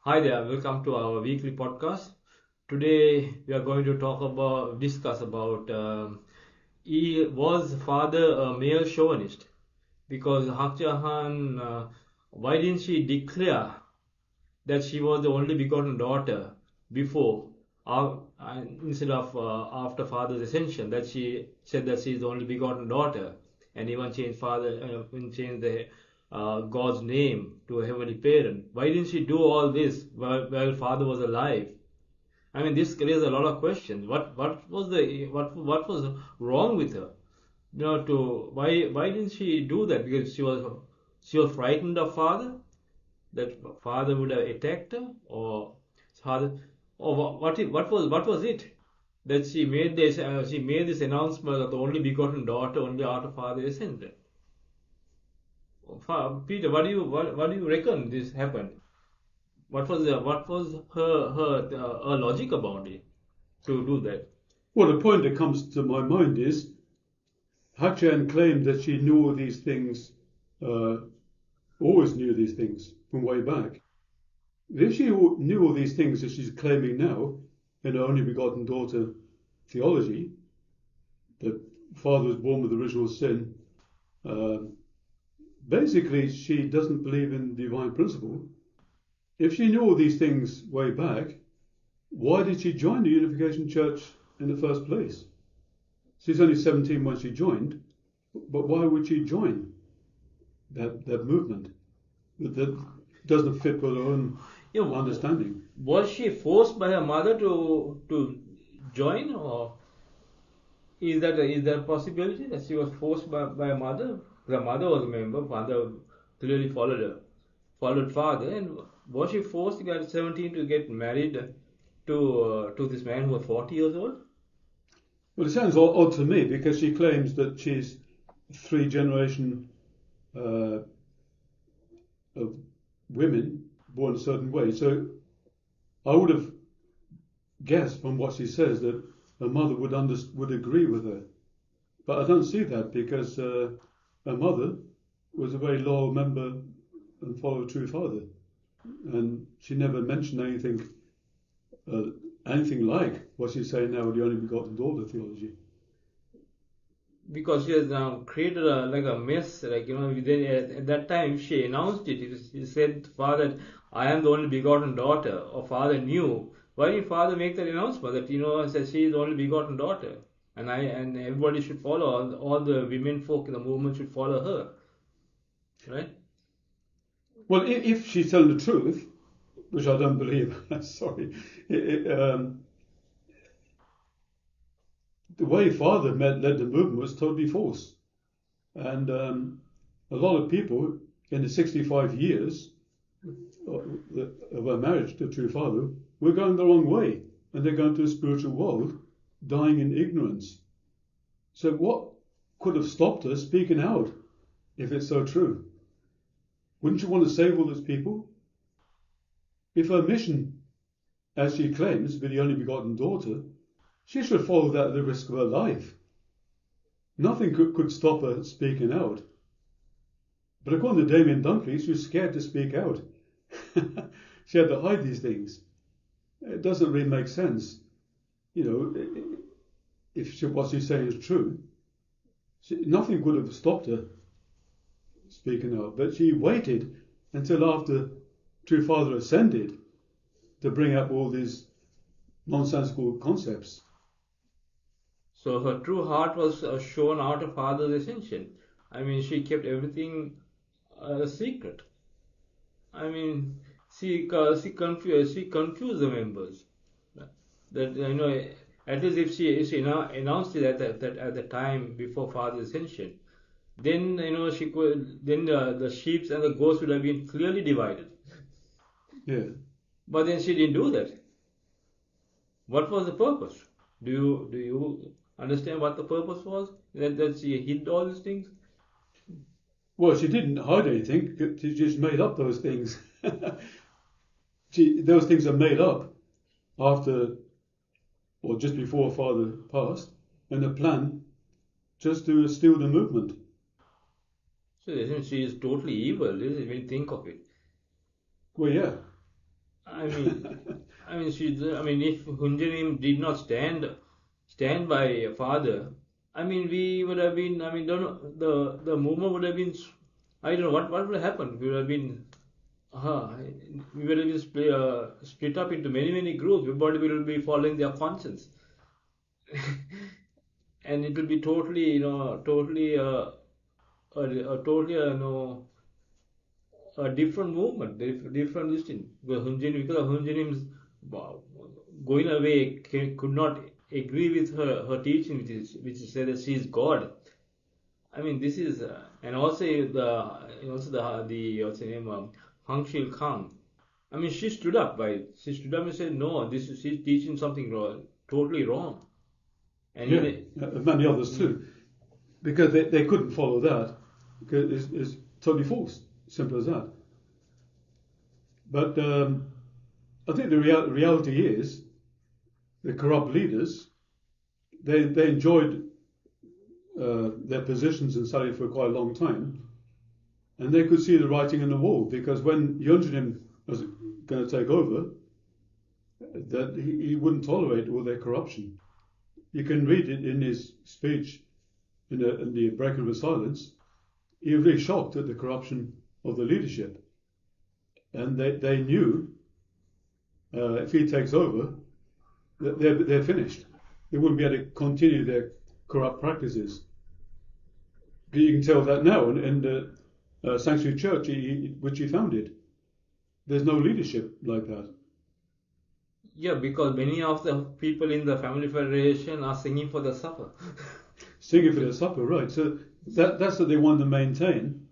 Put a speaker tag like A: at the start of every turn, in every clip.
A: Hi there, welcome to our weekly podcast. Today we are going to discuss about was father a male chauvinist? Because Hak Ja Han, why didn't she declare that she was the only begotten daughter before, instead of after father's ascension? That she said that she is the only begotten daughter, and even changed the God's name to a heavenly parent. Why didn't she do all this while father was alive? I mean, this raises a lot of questions. What was wrong with her? Why didn't she do that? Because she was frightened of father, that father would have attacked her, or father, or what was it that she made this announcement of the only begotten daughter only after father ascended? Peter, what do you reckon this happened? What was her logic about it to do that?
B: Well, the point that comes to my mind is Hak Ja Han claimed that she knew all these things, uh, always knew these things from way back. If she knew all these things that she's claiming now in her only begotten daughter theology, that father was born with original sin, uh, basically she doesn't believe in divine principle. If she knew all these things way back, why did she join the Unification Church in the first place? She's only 17 when she joined, but why would she join that movement that doesn't fit with her own
A: You know,
B: understanding?
A: was she forced by her mother to join, or is there a possibility that she was forced by her mother? The mother was a member. Mother clearly followed father, and was she forced at 17 to get married to this man who was 40 years old?
B: Well, it sounds odd to me because she claims that she's three generation uh, of women born a certain way. So I would have guessed from what she says that her mother would agree with her. But I don't see that because her mother was a very loyal member and followed True Father, and she never mentioned uh, anything like what she's saying now with the only begotten daughter theology.
A: Because she has created like a mess. Like, then at that time she announced it. She said, "Father, I am the only begotten daughter." Or father knew. Why did father make that announcement that said she is the only begotten daughter, and everybody should follow, all the women folk in the movement should follow her, right?
B: Well, if she's telling the truth, which I don't believe, sorry, the way Father led the movement was totally false. And a lot of people in the 65 years of our marriage to True Father were going the wrong way. And they're going to a spiritual world, dying in ignorance. So what could have stopped her speaking out if it's so true? Wouldn't you want to save all those people? If her mission, as she claims, to be the only begotten daughter, she should follow that at the risk of her life. Nothing could stop her speaking out. But according to Damien Dunkley, she was scared to speak out. She had to hide these things. It doesn't really make sense. You know, if what she's saying is true, nothing could have stopped her speaking out. But she waited until after True Father ascended to bring up all these nonsensical concepts.
A: So her true heart was shown out of father's ascension. I mean, she kept everything a secret. I mean, she confused the members. That at least if she now announced it at the time before Father's ascension, then she could, then the sheep and the goats would have been clearly divided.
B: Yeah.
A: But then she didn't do that. What was the purpose? Do you understand what the purpose was? That she hid all these things.
B: Well, she didn't hide anything. She just made up those things. Those things are made up after or just before Father passed, and a plan just to steal the movement.
A: So isn't she is totally evil? Isn't it, when you think of it?
B: Well, yeah.
A: I mean, if Hunjanim did not stand by a father, I mean, we would have been. I mean, don't know, the movement would have been. I don't know what would have happened. We would have been. Uh, we would have been split up into many groups. Everybody will be following their conscience, and it will be totally, totally, totally, a different movement, different listing. Because Hunjanim going away could not agree with her teaching, which said that she is God. I mean, this is, and also the what's her name, Hang Shil Kang. I mean, she stood up she stood up and said, no, she's teaching something wrong, totally wrong. And
B: Yeah, and many others too, because they couldn't follow that because it's totally false. Simple as that. But I think the reality is the corrupt leaders, they enjoyed their positions in Saudi for quite a long time, and they could see the writing on the wall, because when Yonjanim was going to take over, that he wouldn't tolerate all their corruption. You can read it in his speech in the breaking of the silence. He was really shocked at the corruption of the leadership, and they knew if he takes over, that they're finished. They wouldn't be able to continue their corrupt practices. You can tell that now in the Sanctuary Church which he founded. There's no leadership like that.
A: yeah, because many of the people in the Family Federation are singing for the supper.
B: Singing for the supper, right? So that's what they wanted to maintain.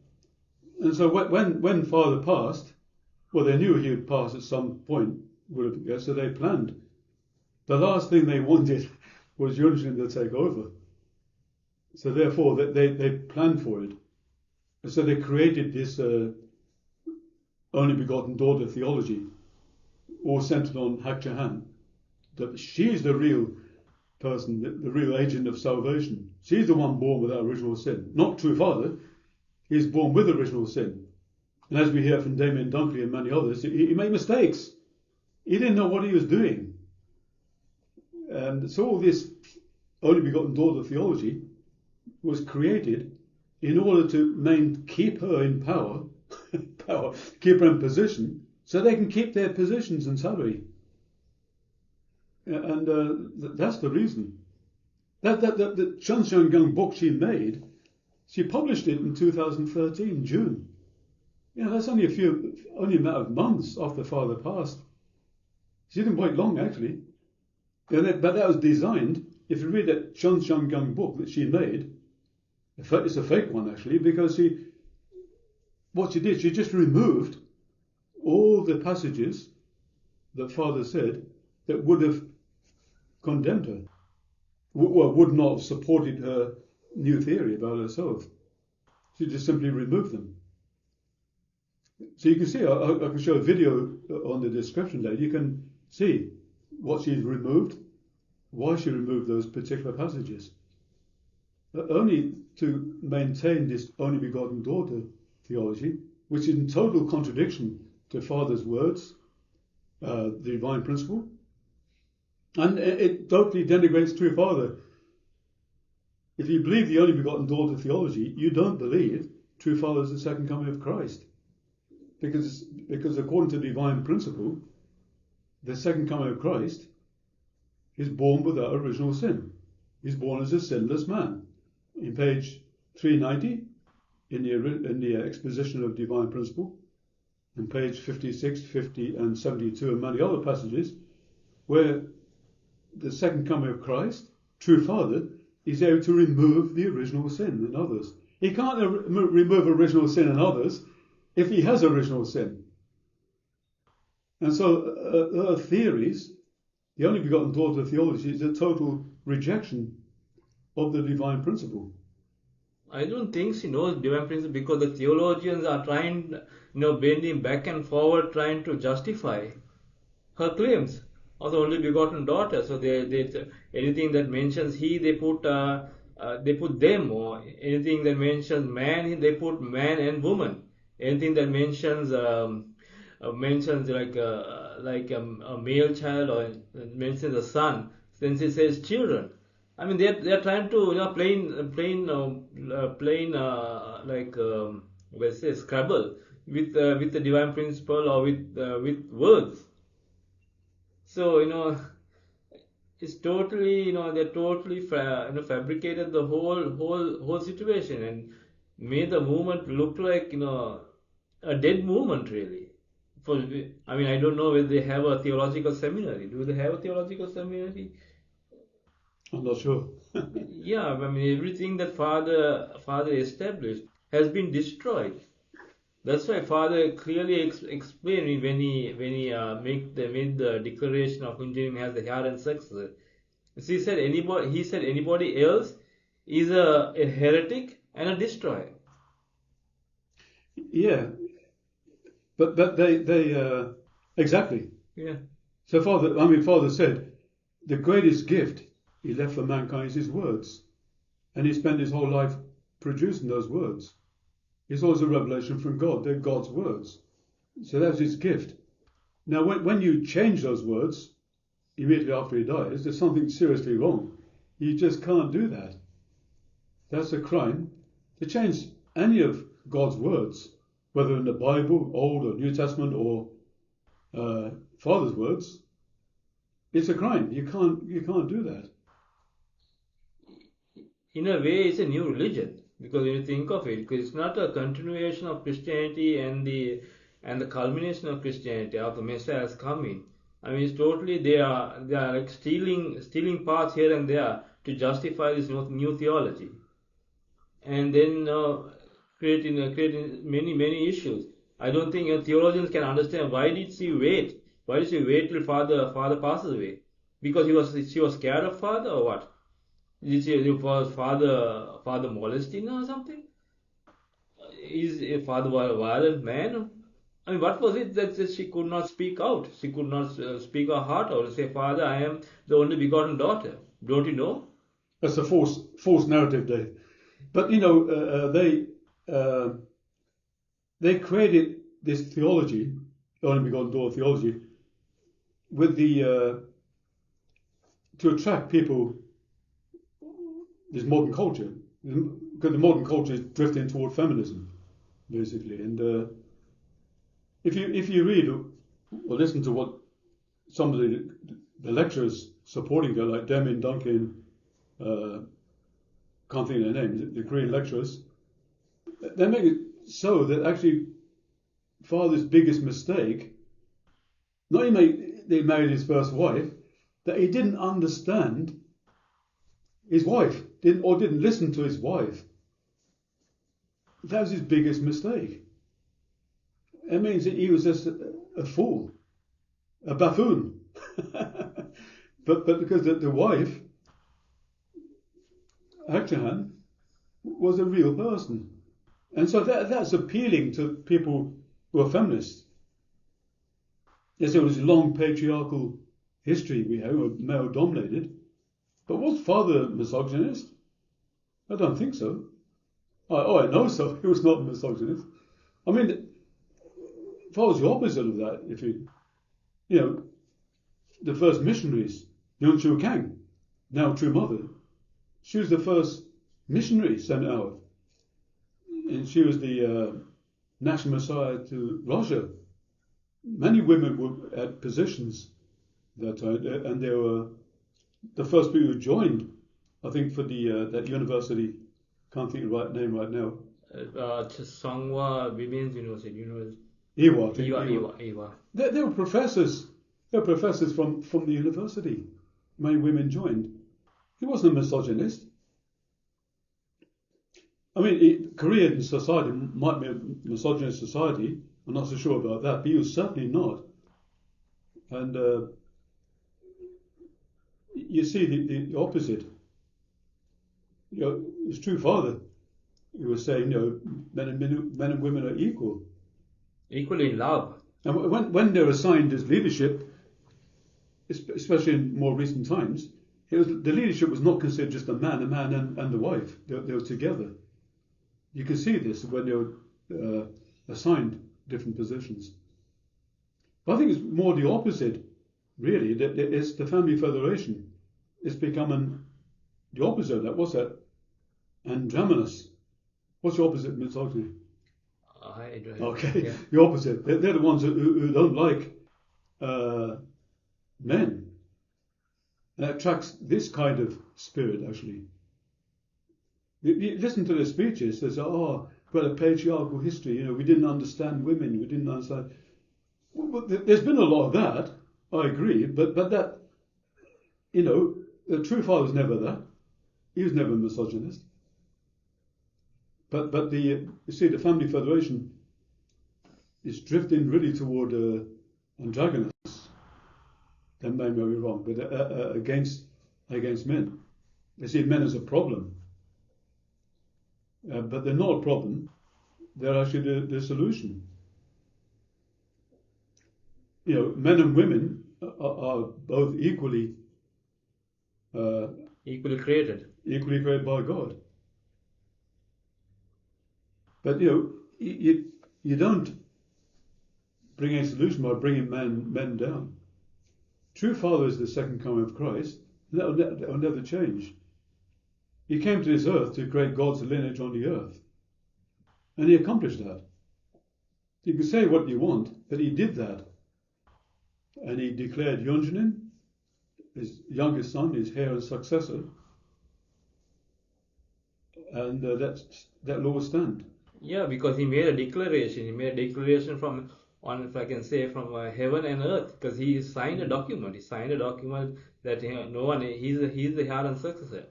B: And so when Father passed, well, they knew he would pass at some point, so they planned. The last thing they wanted was Yunjin to take over. So therefore, they planned for it. And so they created this Only Begotten Daughter theology, all centered on Hak Ja Han. That she's the real person, the real agent of salvation. She's the one born without original sin. Not true father. He's born with original sin. And as we hear from Damien Dunkley and many others, he made mistakes. He didn't know what he was doing. And so all this Only Begotten Daughter theology was created in order to keep her in power, keep her in position, so they can keep their positions in Saudi. And that's the reason. That Chun Xiang book she published it in 2013, June. That's only a matter of months after Father passed. She didn't wait long, actually. But that was designed, if you read that Chun Xiang book that she made, it's a fake one, actually, because what she did, she just removed all the passages that Father said that would have condemned her, would not have supported her new theory about herself. She just simply removed them. So you can see, I can show a video on the description there. You can see what she's removed, why she removed those particular passages. Only to maintain this Only Begotten Daughter theology, which is in total contradiction to Father's words, the divine principle, and it totally denigrates true Father. If you believe the Only Begotten Daughter theology, you don't believe true Father is the second coming of Christ, because according to divine principle, the second coming of Christ is born without original sin. He's born as a sinless man. In page 390, in the Exposition of Divine Principle, and page 56, 50, and 72, and many other passages, where the second coming of Christ, true Father, is able to remove the original sin in others. He can't remove original sin in others if he has original sin. And so her theories, the Only Begotten Daughter theology, is a total rejection of the divine principle.
A: I don't think she knows divine principle, because the theologians are trying, bending back and forward, trying to justify her claims of the Only Begotten Daughter. So they anything that mentions he, they put them, or anything that mentions man, they put man and woman. Anything that mentions mentions a male child or mentions a son, then he says children. I mean, they're trying to let's say Scrabble with the divine principle or with words. So it's totally they're totally fabricated the whole situation and made the movement look like a dead movement really. For I mean, I don't know whether they have a theological seminary. Do they have a theological seminary?
B: I'm not sure.
A: Yeah, I mean everything that father established has been destroyed. That's why Father clearly explained made the declaration of him as the heir and successor. So he said anybody else is a heretic and a destroyer.
B: Yeah, but they exactly.
A: Yeah.
B: So Father said, the greatest gift he left for mankind is his words, and he spent his whole life producing those words. It's always a revelation from God. They're God's words. So that's his gift. Now, when you change those words immediately after he dies, there's something seriously wrong. You just can't do that. That's a crime. To change any of God's words, whether in the Bible, Old or New Testament, or Father's words, it's a crime. You can't do that.
A: In a way, it's a new religion because when you think of it, because it's not a continuation of Christianity and the culmination of Christianity of the Messiah's coming. I mean, it's totally they are like stealing parts here and there to justify this new theology, and then creating many issues. I don't think theologians can understand why did she wait? Why did she wait till father passes away? Because she was scared of father or what? Did she was father molesting her or something? Is a father a violent man? I mean, what was it that she could not speak out? She could not speak her heart out and say, "Father, I am the only begotten daughter." Don't you know?
B: That's a false narrative, Dave. But they created this theology, only begotten daughter theology, with the to attract people. This modern culture, because the modern culture is drifting toward feminism, basically. And if you read or listen to what some of the lecturers supporting her, like Damien Duncan, can't think of their names, the Korean lecturers, they make it so that actually Father's biggest mistake, not only they married his first wife, that he didn't understand his wife, didn't listen to his wife. That was his biggest mistake. It means that he was just a fool, a buffoon. but because the wife, Hak Ja Han, was a real person. And so that's appealing to people who are feminists. Yes, there was a long patriarchal history we have, male dominated. But was Father a misogynist? I don't think so. I know so. He was not a misogynist. I mean, Father's the opposite of that. If the first missionaries, Yun Kang, now True Mother, she was the first missionary sent out. And she was the national messiah to Russia. Many women were at positions that time, and they were the first people who joined, I think, for that university. Can't think of the right name right now.
A: Songhua Women's University.
B: Iwa, I think.
A: Iwa.
B: They were professors. They were professors from the university. Many women joined. He wasn't a misogynist. I mean, Korean society might be a misogynist society. I'm not so sure about that, but he was certainly not. And you see the opposite. His true father, he was saying, men and women are equal.
A: Equal in love.
B: And when they're assigned as leadership, especially in more recent times, the leadership was not considered just a man and the wife. They were together. You can see this when they were assigned different positions. I think it's more the opposite, really. That it's the family federation. It's becoming the opposite of that. What's that? Androgynous. What's the opposite of misogyny? Okay,
A: Yeah.
B: the opposite. They're the ones who don't like men. And that attracts this kind of spirit, actually. You listen to their speeches, they say, oh, we've got a patriarchal history, we didn't understand women, we didn't understand. Well, there's been a lot of that, I agree, but that, the true father was never that. He was never a misogynist. But you see, the family federation is drifting really toward androgynous. That may be wrong, but against men. They see men as a problem. But they're not a problem. They're actually the solution. Men and women are both equally
A: created
B: by God. But you don't bring a solution by bringing men down. True Father is the second coming of Christ. That will never change. He came to this earth to create God's lineage on the earth. And he accomplished that. You can say what you want, but he did that. And he declared Yunjanin, his youngest son, his heir and successor. And that law will stand.
A: Yeah, because he made a declaration. He made a declaration from heaven and earth, because he signed a document. He signed a document that no one, he's the heir and successor.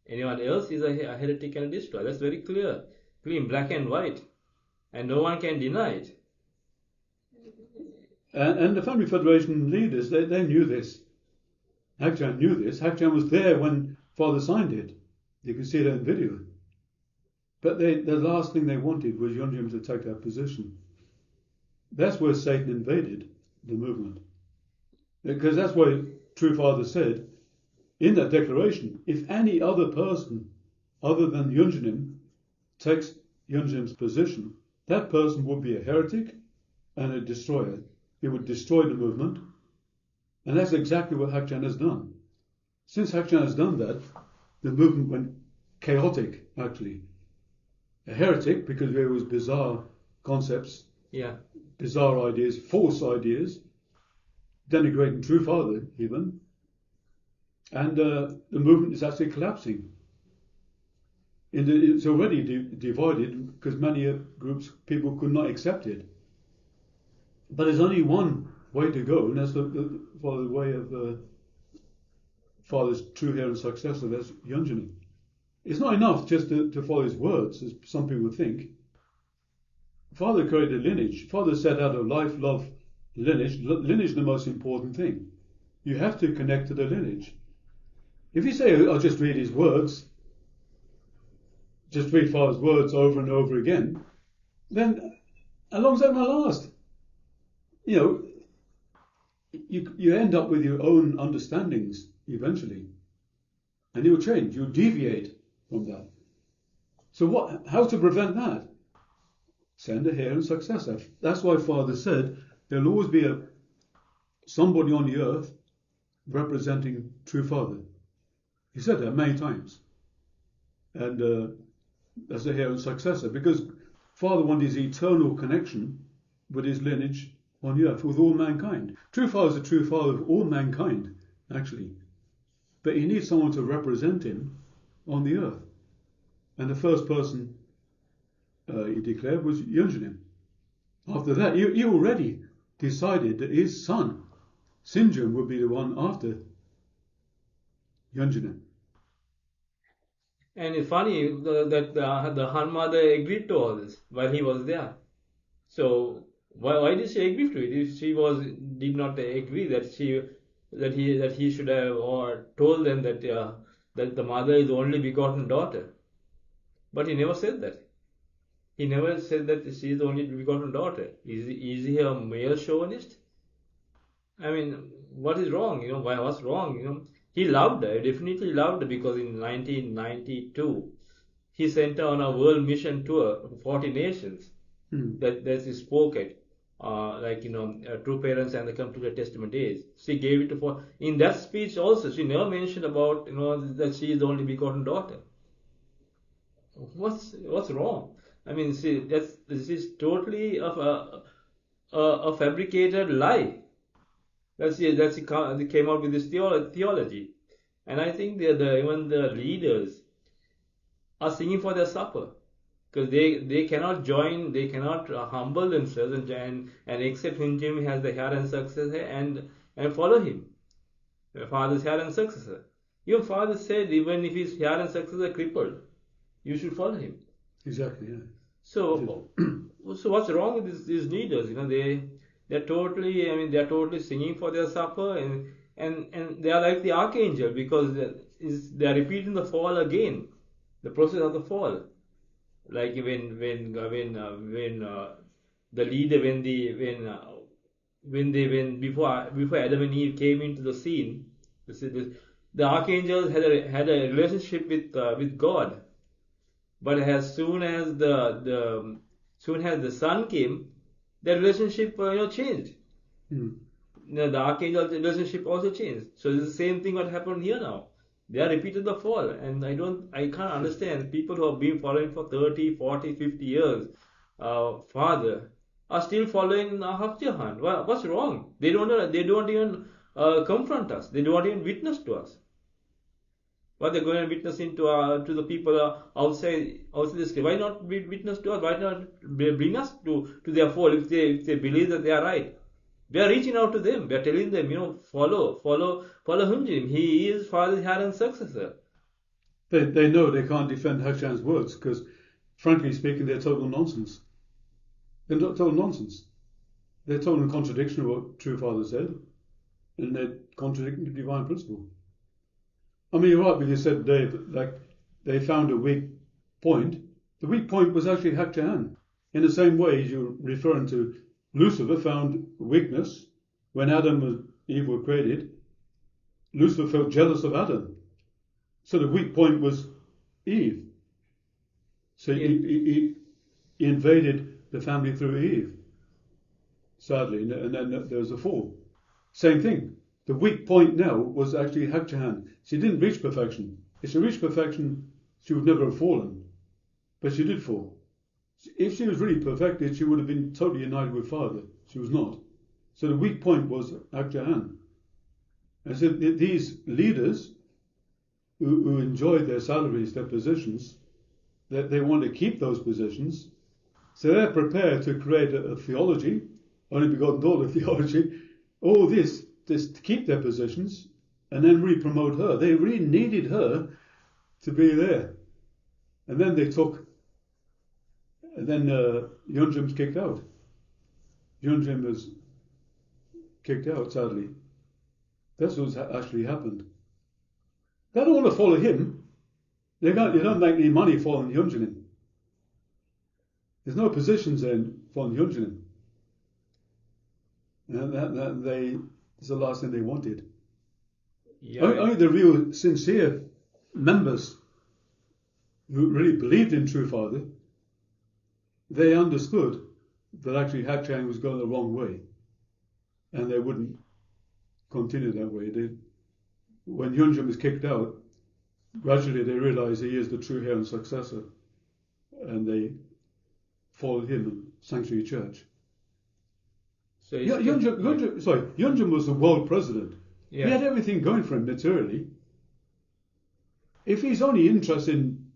A: Anyone else is a heretic and a destroyer. That's very clear, clean, black and white, and no one can deny it.
B: And the family federation leaders, they knew this. Hak Ja Han knew this. Hak Ja Han was there when Father signed it. You can see that in video. But the last thing they wanted was Yunjim to take that position. That's where Satan invaded the movement. Because that's why True Father said in that declaration, if any other person other than Yunjanim takes Yunjanim's position, that person would be a heretic and a destroyer. He would destroy the movement. And that's exactly what Hak Ja Han has done. Since Hak Ja Han has done that, the movement went chaotic, actually. A heretic, because there was bizarre concepts, bizarre ideas, false ideas, denigrating True Father even. And the movement is actually collapsing. It's already divided because many groups, people could not accept it. But there's only one way to go, and that's the way of Father's true heir and successor, that's Yunjanin. It's not enough just to follow his words, as some people think. Father created a lineage. Father set out a life, love, lineage. Lineage is the most important thing. You have to connect to the lineage. If you say, I'll just read his words, just read Father's words over and over again, then how long is that going to last? You end up with your own understandings eventually. And you'll change, you'll deviate from that. So how to prevent that? Send a heir and successor. That's why Father said there'll always be somebody on the earth representing True Father. He said that many times. And as a heir and successor, because Father wanted his eternal connection with his lineage on the earth, with all mankind. True Father is the true Father of all mankind, actually. But he needs someone to represent him on the earth. And the first person he declared was Yunjanin. After that, he already decided that his son, Sinjin, would be the one after Yunjanin.
A: And it's funny that the Han mother agreed to all this while he was there. So why did she agree to it? If she did not agree that he should have or told them that the mother is the only begotten daughter. But he never said that. He never said that she is the only begotten daughter. Is he a male chauvinist? I mean, what is wrong? What's wrong? He loved her, definitely loved her, because in 1992 he sent her on a world mission tour, 40 nations that he spoke at. true parents and they come to the testament age. She gave it to for in that speech also. She never mentioned about that she is the only begotten daughter. What's wrong? I mean, see, this is totally of a fabricated lie. They came out with this theology, and I think even the leaders are singing for their supper because they cannot join, they cannot humble themselves and accept him as the heir and successor and follow him, the father's heir and successor. Even father said even if his heir and successor crippled, you should follow him.
B: Exactly, yeah.
A: So, so what's wrong with these leaders? They're totally. I mean, they're totally singing for their supper, and they are like the archangel because they're repeating the fall again, the process of the fall. Like when the leader when before Adam and Eve came into the scene, the archangels had a relationship with God. But as soon as the son came, their relationship changed.
B: Mm.
A: The archangel relationship also changed. So it's the same thing what happened here now. They are repeated the fall, and I can't understand people who have been following for 30, 40, 50 years. Father are still following Hak Ja Han. What's wrong? They don't even confront us. They don't even witness to us. What they're going and witnessing to the people outside the state. Why not be witness to us? Why not bring us to their fold if they believe that they are right? We are reaching out to them. We are telling them, follow him. He is father's heir and successor.
B: They know they can't defend Hak Ja Han's words because, frankly speaking, they're total nonsense. They're not total nonsense. They're total contradiction of what True Father said, and they're contradicting the divine principle. I mean, you're right when you said, Dave, like they found a weak point. The weak point was actually Hak Ja Han. In the same way as you're referring to Lucifer found weakness when Adam and Eve were created. Lucifer felt jealous of Adam. So the weak point was Eve. So
A: Yeah.
B: he invaded the family through Eve, sadly, and then there was a fall. Same thing. The weak point now was actually Hak Ja Han. She didn't reach perfection. If she reached perfection, she would never have fallen. But she did fall. If she was really perfected, she would have been totally united with Father. She was not. So the weak point was Hak Ja Han. And so these leaders who enjoyed their salaries, their positions, that they want to keep those positions, so they're prepared to create a theology, only begotten daughter theology, all this to keep their positions and then really promote her. They really needed her to be there. And then Yunjim's kicked out. Yunjim was kicked out, sadly. That's what's actually happened. They don't want to follow him. You don't make any money following Yunjin. There's no positions in following Yunjin. And it's the last thing they wanted.
A: Yeah.
B: Only the real sincere members who really believed in True Father, they understood that actually Hak Ja Han was going the wrong way, and they wouldn't continue that way. When Yunjin was kicked out, gradually they realized he is the true heir and successor, and they followed him in Sanctuary Church.
A: So
B: Yunjin was the world president.
A: Yeah.
B: He had everything going for him materially. If he's only interested in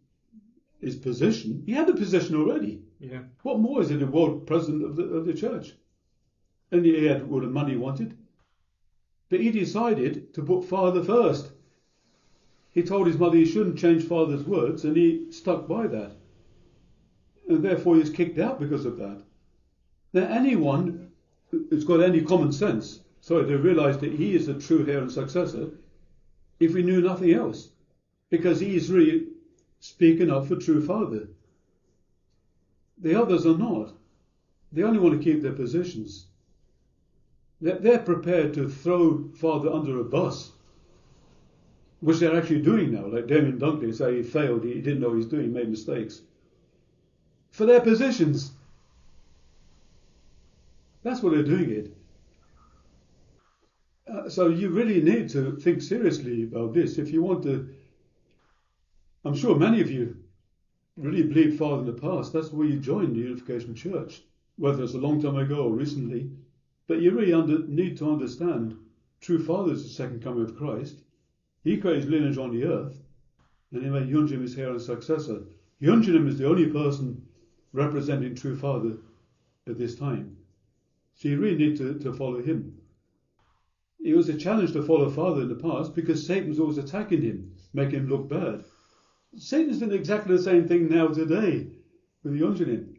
B: his position, he had the position already.
A: Yeah.
B: What more is it, the world president of the church? And he had all the money he wanted. But he decided to put Father first. He told his mother he shouldn't change Father's words, and he stuck by that. And therefore he was kicked out because of that. Now anyone who's got any common sense, they realise that he is the true heir and successor if we knew nothing else. Because he is really speaking up for True Father. The others are not. They only want to keep their positions. They're prepared to throw Father under a bus, which they're actually doing now. Like Damien Dunkley say he failed, he didn't know what he was doing, he made mistakes. For their positions. That's what they're doing it. So you really need to think seriously about this. If you want to, I'm sure many of you really believed Father in the past. That's why you joined the Unification Church, whether it's a long time ago or recently. But you really need to understand true Father is the second coming of Christ. He created his lineage on the earth, and he made Hyunjin his heir and successor. Hyunjin is the only person representing true Father at this time. So you really need to follow him. It was a challenge to follow Father in the past because Satan was always attacking him, making him look bad. Satan's doing exactly the same thing now today with Hyunjin.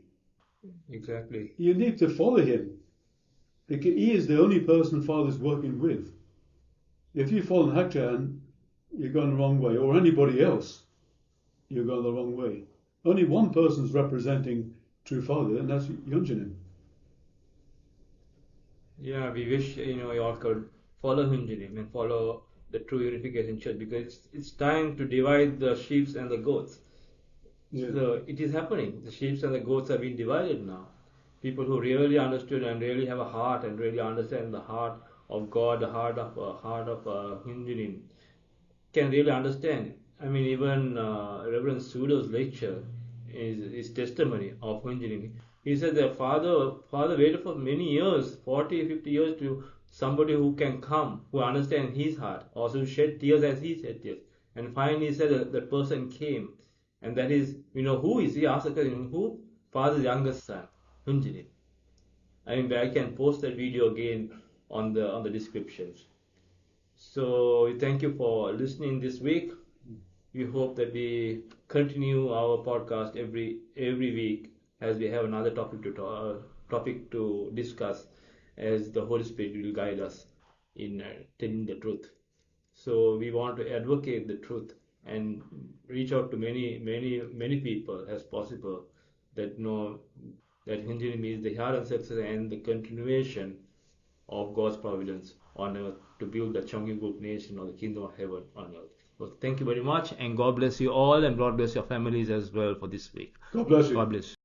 A: Exactly.
B: You need to follow him because he is the only person Father's working with. If you follow Hak Ja Han, you're going the wrong way, or anybody else, you're going the wrong way. Only one person's representing true Father, and that's Hyunjin.
A: Yeah, we wish you all could follow Hyunjin and follow the true unification church, because it's time to divide the sheep and the goats.
B: Yeah.
A: So it is happening. The sheep and the goats are being divided now. People who really understood and really have a heart and really understand the heart of God, the heart of Hyunjin, can really understand. I mean, even Reverend Sudo's lecture is testimony of Hyunjin. He said that father waited for many years, 40, 50 years, to somebody who can come, who understands his heart, also shed tears as he shed tears. And finally he said that person came. And that is, who is he? Asked the question, who? Father's youngest son, Hyunjin. I mean, I can post that video again on the descriptions. So thank you for listening this week. We hope that we continue our podcast every week as we have another topic to discuss, as the Holy Spirit will guide us in telling the truth. So we want to advocate the truth and reach out to many people as possible that know that Hinduism is the heart and success and the continuation of God's providence on earth to build the Chongi nation or the kingdom of heaven on earth. So thank you very much, and God bless you all, and God bless your families as well for this week.
B: God bless you.
A: God bless you.